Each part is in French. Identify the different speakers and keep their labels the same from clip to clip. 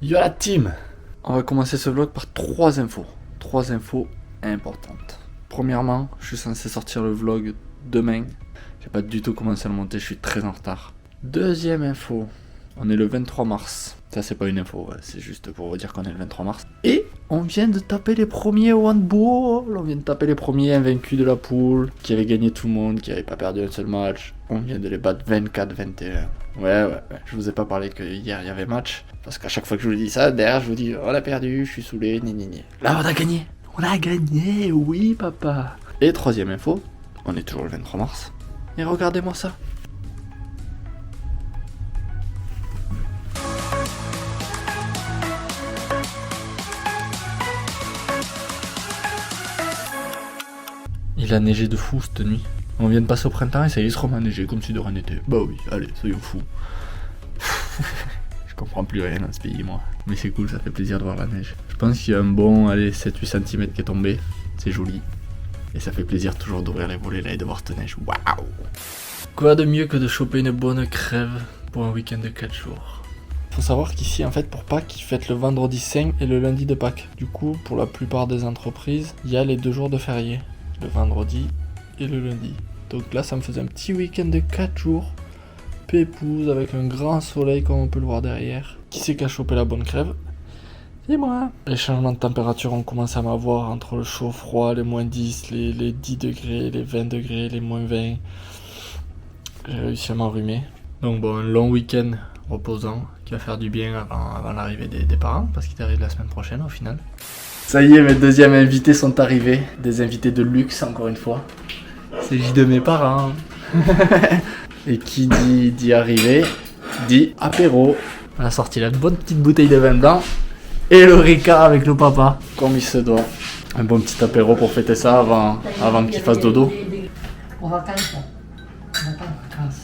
Speaker 1: Yo la team. On va commencer ce vlog par 3 infos. 3 infos importantes. Premièrement, je suis censé sortir le vlog demain. J'ai pas du tout commencé à le monter, je suis très en retard. Deuxième info, on est le 23 mars. Ça c'est pas une info, c'est juste pour vous dire qu'on est le 23 mars. Et on vient de taper les premiers au handball. On vient de taper les premiers invaincus de la poule, qui avaient gagné tout le monde, qui avaient pas perdu un seul match. On vient de les battre 24-21. Ouais, je vous ai pas parlé que hier il y avait match. Parce qu'à chaque fois que je vous dis ça, derrière je vous dis on a perdu, je suis saoulé, ni. Là on a gagné. On a gagné, oui papa. Et troisième info, on est toujours le 23 mars. Et regardez-moi ça. Il a neigé de fou cette nuit. On vient de passer au printemps et ça y est, il se remet à neiger comme si de rien n'était. Bah oui, allez, soyons fous. Je comprends plus rien dans ce pays, moi. Mais c'est cool, ça fait plaisir de voir la neige. Je pense qu'il y a un bon, 7-8 cm qui est tombé. C'est joli. Et ça fait plaisir toujours d'ouvrir les volets là et de voir cette neige. Waouh! Quoi de mieux que de choper une bonne crève pour un week-end de 4 jours. Faut savoir qu'ici, en fait, pour Pâques, ils fêtent le vendredi saint et le lundi de Pâques. Du coup, pour la plupart des entreprises, il y a les 2 jours de férié. Le vendredi et le lundi. Donc là, ça me faisait un petit week-end de 4 jours. Pépouze, avec un grand soleil comme on peut le voir derrière. Qui c'est qui a chopé la bonne crève? C'est moi. Les changements de température ont commencé à m'avoir entre le chaud, froid, les moins 10, les 10 degrés, les 20 degrés, les moins 20. J'ai réussi à m'enrhumer. Donc bon, un long week-end reposant qui va faire du bien avant l'arrivée des parents, parce qu'ils arrivent la semaine prochaine au final. Ça y est, mes deuxièmes invités sont arrivés. Des invités de luxe encore une fois. Il s'agit de mes parents. Et qui dit arriver, dit apéro. On a sorti la bonne petite bouteille de vin blanc et le Ricard avec le papa, comme il se doit. Un bon petit apéro pour fêter ça avant qu'il fasse dodo.
Speaker 2: En vacances. On va pas en vacances.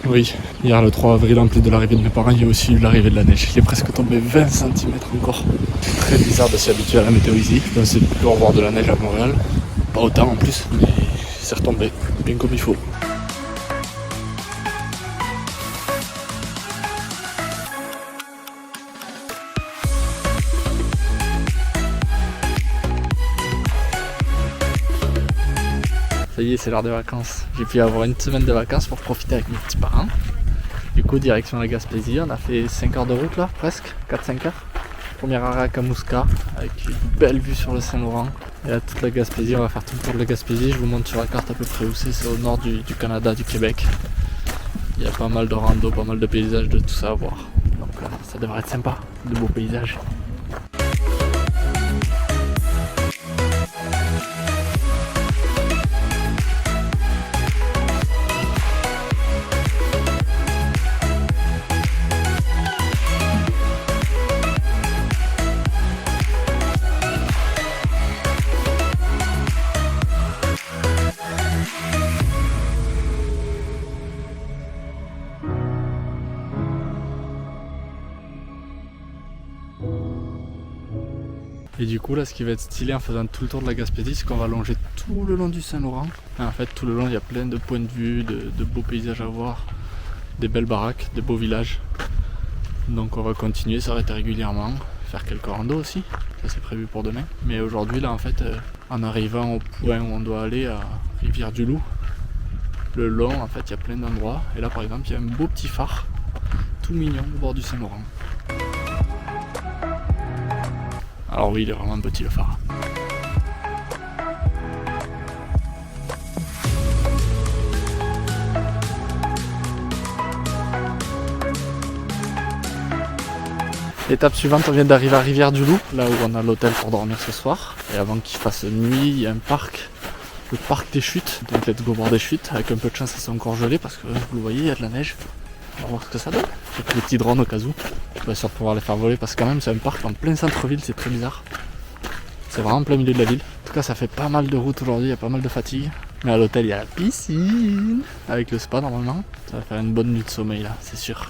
Speaker 1: Oui, hier le 3 avril, en plus de l'arrivée de mes parents, il y a aussi eu l'arrivée de la neige. Il est presque tombé 20 cm encore. Très bizarre de s'y habituer à la météo ici. Je pensais plus revoir de la neige à Montréal. Pas autant en plus, mais c'est retombé, bien comme il faut. Ça y est, c'est l'heure des vacances. J'ai pu avoir une semaine de vacances pour profiter avec mes petits parents. Du coup, direction la Gaspésie, on a fait 5 heures de route là, presque, 4-5 heures. Premier arrêt à Kamuska, avec une belle vue sur le Saint-Laurent. Et là, toute la Gaspésie, on va faire tout le tour de la Gaspésie. Je vous montre sur la carte à peu près où c'est au nord du Canada, du Québec. Il y a pas mal de rando, pas mal de paysages, de tout ça à voir. Donc ça devrait être sympa, de beaux paysages. Et du coup là, ce qui va être stylé en faisant tout le tour de la Gaspésie, c'est qu'on va longer tout le long du Saint-Laurent. En fait, tout le long, il y a plein de points de vue, de beaux paysages à voir, des belles baraques, des beaux villages. Donc on va continuer, s'arrêter régulièrement, faire quelques randos aussi, ça c'est prévu pour demain. Mais aujourd'hui là, en fait, en arrivant au point où on doit aller, à Rivière-du-Loup, le long, en fait, il y a plein d'endroits. Et là, par exemple, il y a un beau petit phare, tout mignon, au bord du Saint-Laurent. Alors oui, il est vraiment petit le phare. L'étape suivante, on vient d'arriver à Rivière-du-Loup, là où on a l'hôtel pour dormir ce soir. Et avant qu'il fasse nuit, il y a un parc, le parc des chutes. Donc let's go voir des chutes. Avec un peu de chance, ça s'est encore gelé parce que vous le voyez, il y a de la neige. On va voir ce que ça donne. J'ai pris des petits drones au cas où. Je vais sûr pouvoir les faire voler parce que quand même c'est un parc en plein centre-ville, c'est très bizarre. C'est vraiment en plein milieu de la ville. En tout cas, ça fait pas mal de route aujourd'hui, il y a pas mal de fatigue. Mais à l'hôtel, il y a la piscine avec le spa normalement. Ça va faire une bonne nuit de sommeil là, c'est sûr.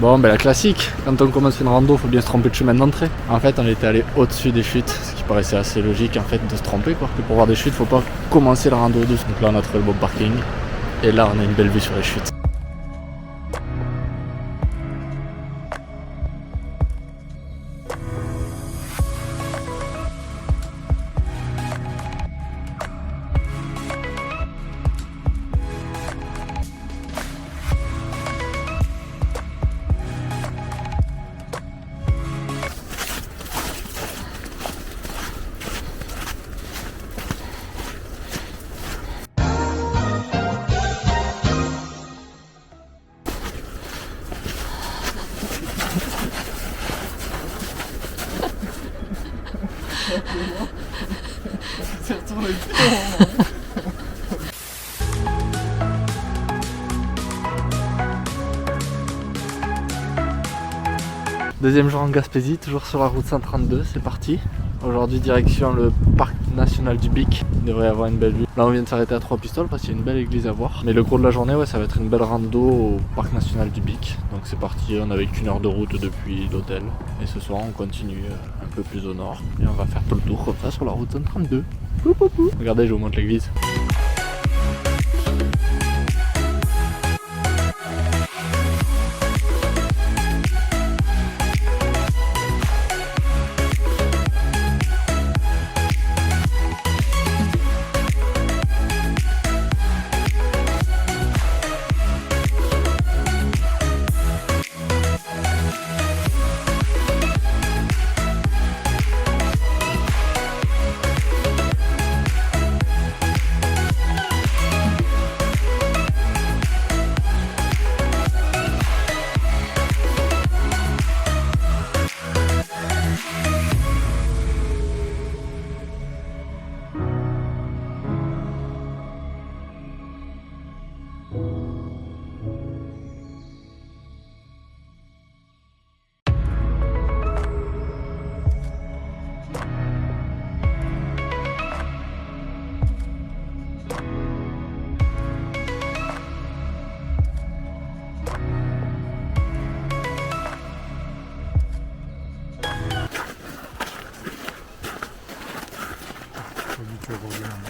Speaker 1: Bon, ben la classique, quand on commence une rando, faut bien se tromper de chemin d'entrée. En fait, on était allé au-dessus des chutes, ce qui paraissait assez logique en fait de se tromper quoi. Et pour voir des chutes, faut pas commencer la rando douce. Donc là, on a trouvé le bon parking. Et là, on a une belle vue sur les chutes. Deuxième jour en Gaspésie, toujours sur la route 132, c'est parti. Aujourd'hui direction le parc national du Bic, il devrait y avoir une belle vue. Là on vient de s'arrêter à 3 pistoles parce qu'il y a une belle église à voir. Mais le gros de la journée, ouais, ça va être une belle rando au parc national du Bic. Donc c'est parti, on avait qu'1 heure de route depuis l'hôtel. Et ce soir on continue un peu plus au nord. Et on va faire tout le tour comme ça sur la route 132. Pou, pou, pou. Regardez, je vous montre l'église.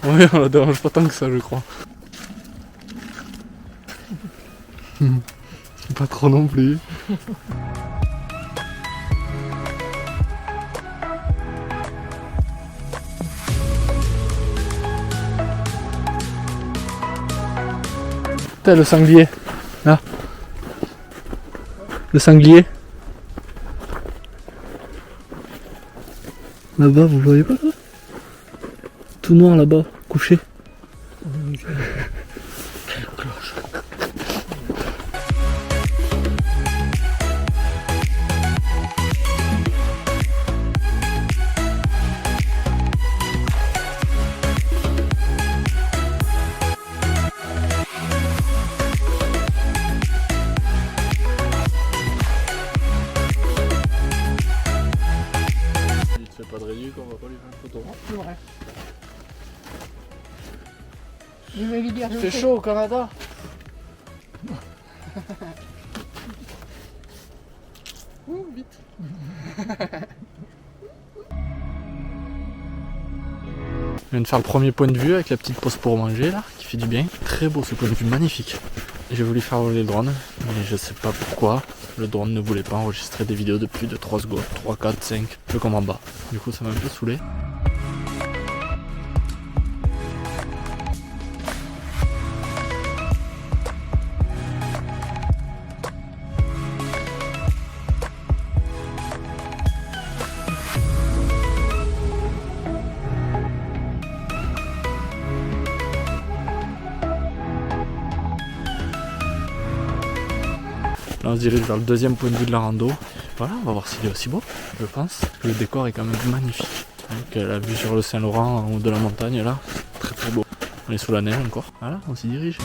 Speaker 1: Ouais, on la dérange pas tant que ça, je crois. Pas trop non plus. Putain, le sanglier. Là. Le sanglier. Là-bas, vous le voyez pas là? Tout noir là-bas, couché. Pas de réduit qu'on va pas lui faire une photo.
Speaker 2: C'est vrai. Je vais lui dire.
Speaker 1: C'est chaud au Canada.
Speaker 2: Ouh, vite.
Speaker 1: Je viens de faire le premier point de vue avec la petite pause pour manger là, qui fait du bien. Très beau ce point de vue, magnifique. J'ai voulu faire voler le drone, mais je sais pas pourquoi. Le drone ne voulait pas enregistrer des vidéos de plus de 3 secondes, 3, 4, 5, je comme en bas. Du coup ça m'a un peu saoulé. Là on se dirige vers le deuxième point de vue de la rando. Voilà, on va voir s'il est aussi beau, je pense. Le décor est quand même magnifique. Avec la vue sur le Saint-Laurent en haut de la montagne là, très très beau. On est sous la neige encore. Voilà, on s'y dirige.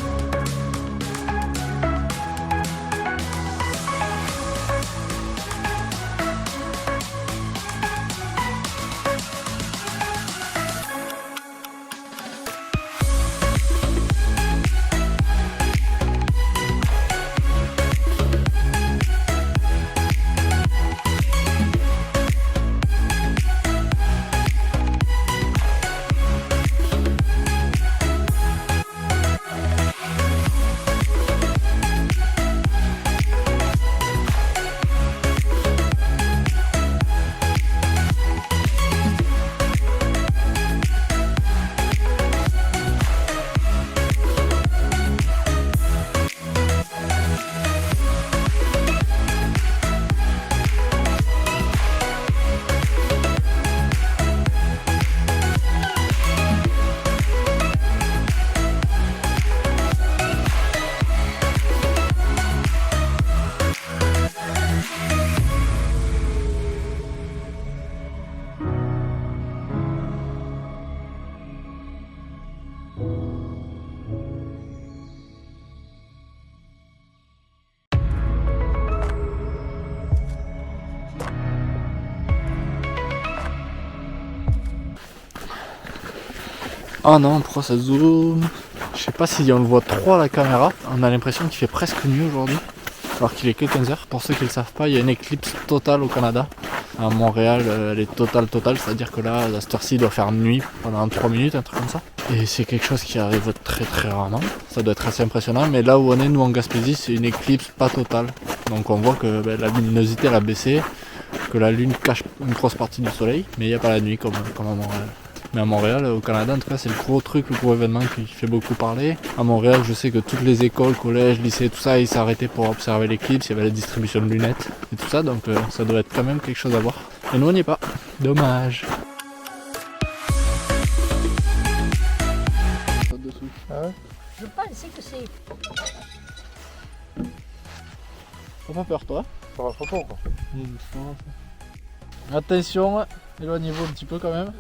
Speaker 1: Oh non, pourquoi ça zoome? Je sais pas si on le voit trop à la caméra. On a l'impression qu'il fait presque nuit aujourd'hui. Alors qu'il est que 15h. Pour ceux qui ne le savent pas, il y a une éclipse totale au Canada. À Montréal, elle est totale. C'est-à-dire que là, à cette heure-ci, il doit faire nuit pendant 3 minutes, un truc comme ça. Et c'est quelque chose qui arrive très très rarement. Ça doit être assez impressionnant. Mais là où on est, nous en Gaspésie, c'est une éclipse pas totale. Donc on voit que la luminosité elle a baissé, que la lune cache une grosse partie du soleil. Mais il n'y a pas la nuit comme à Montréal. Mais à Montréal, au Canada, en tout cas, c'est le gros truc, le gros événement qui fait beaucoup parler. À Montréal, je sais que toutes les écoles, collèges, lycées, tout ça, ils s'arrêtaient pour observer l'éclipse. Il y avait la distribution de lunettes et tout ça, donc ça doit être quand même quelque chose à voir. Et nous, on n'y est pas. Dommage. Ah ouais?
Speaker 2: Je pensais que c'est...
Speaker 1: T'as pas peur, toi?
Speaker 3: Ça va trop quoi.
Speaker 1: Attention, éloignez-vous un petit peu quand même.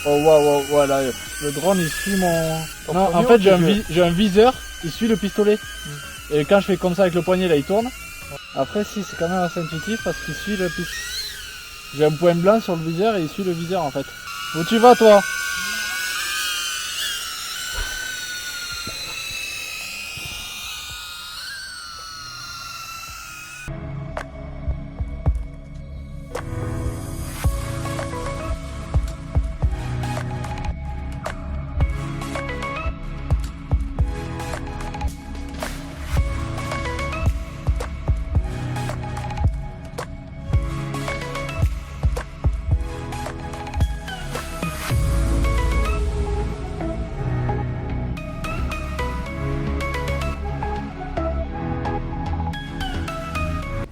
Speaker 1: Oh waouh, voilà, le drone il suit mon... Non, en fait j'ai un viseur, il suit le pistolet. Et quand je fais comme ça avec le poignet là il tourne. Après si c'est quand même assez intuitif parce qu'il suit le pistolet. J'ai un point blanc sur le viseur et il suit le viseur en fait. Où tu vas toi?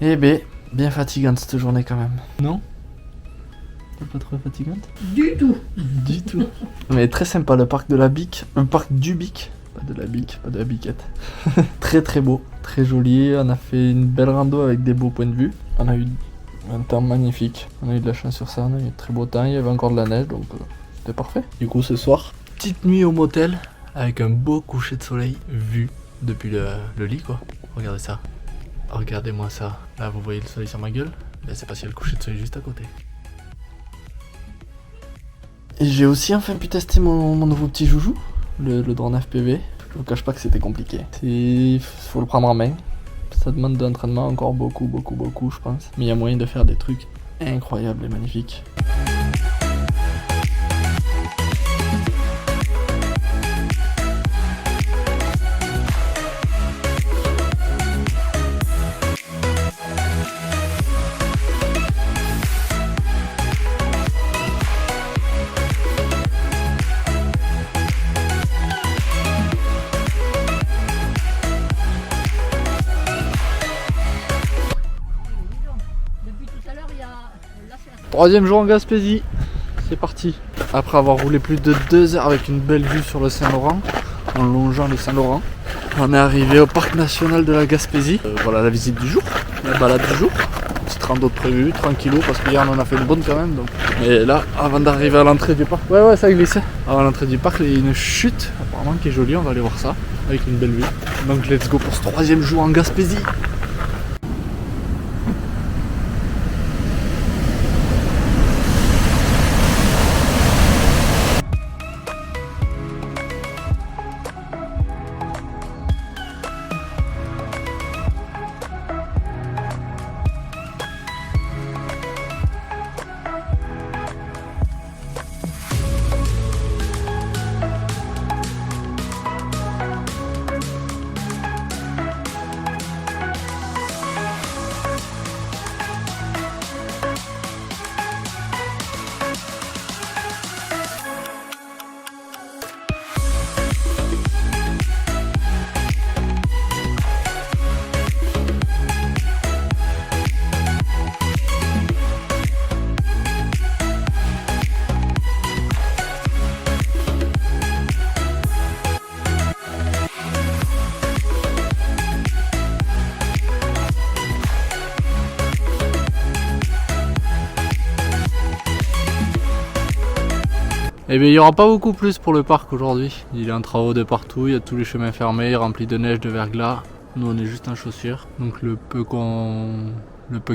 Speaker 1: Eh ben, bien fatigante cette journée quand même. Non? T'es pas trop fatigante?
Speaker 2: Du tout.
Speaker 1: Du tout. Mais très sympa le parc de la Bique, un parc du Bic, pas de la Bique, pas de la Biquette. Très très beau, très joli, on a fait une belle rando avec des beaux points de vue. On a eu un temps magnifique, on a eu de la chance sur ça, on a eu un très beau temps, il y avait encore de la neige donc c'était parfait. Du coup ce soir, petite nuit au motel avec un beau coucher de soleil vu depuis le lit quoi. Regardez ça. Regardez-moi ça. Là, vous voyez le soleil sur ma gueule? Ben, c'est parce qu'il y a le coucher de soleil juste à côté. Et j'ai aussi enfin pu tester mon nouveau petit joujou, le drone FPV. Je vous cache pas que c'était compliqué. Il faut le prendre en main. Ça demande de l'entraînement encore beaucoup, je pense. Mais il y a moyen de faire des trucs incroyables et magnifiques. Troisième jour en Gaspésie, c'est parti. Après avoir roulé plus de 2 heures avec une belle vue sur le Saint-Laurent, en longeant le Saint-Laurent, on est arrivé au parc national de la Gaspésie. Voilà la visite du jour, la balade du jour. Petite rando prévue, tranquillou, parce qu'hier on en a fait une bonne quand même. Donc. Et là, avant d'arriver à l'entrée du parc, ouais ça glissait. Avant l'entrée du parc, il y a une chute apparemment qui est jolie, on va aller voir ça, avec une belle vue. Donc let's go pour ce troisième jour en Gaspésie. Eh bien il n'y aura pas beaucoup plus pour le parc aujourd'hui. Il est en travaux de partout, il y a tous les chemins fermés, remplis de neige, de verglas. Nous on est juste en chaussures, donc le peu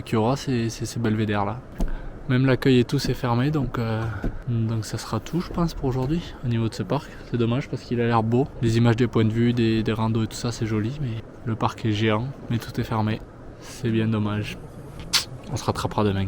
Speaker 1: qu'il y aura c'est ces belvédères là. Même l'accueil et tout c'est fermé, donc ça sera tout je pense pour aujourd'hui au niveau de ce parc. C'est dommage parce qu'il a l'air beau, les images des points de vue, des randos et tout ça c'est joli, mais le parc est géant, mais tout est fermé. C'est bien dommage. On se rattrapera demain.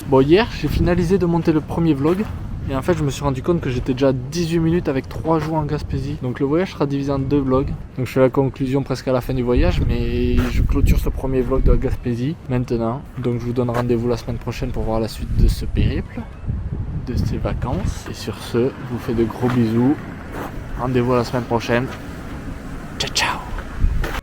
Speaker 1: Bon, hier j'ai finalisé de monter le premier vlog. Et en fait je me suis rendu compte que j'étais déjà à 18 minutes avec 3 jours en Gaspésie. Donc le voyage sera divisé en 2 vlogs. Donc je fais la conclusion presque à la fin du voyage. Mais je clôture ce premier vlog de la Gaspésie maintenant. Donc je vous donne rendez-vous la semaine prochaine pour voir la suite de ce périple, de ces vacances. Et sur ce, je vous fais de gros bisous. Rendez-vous la semaine prochaine. Ciao ciao.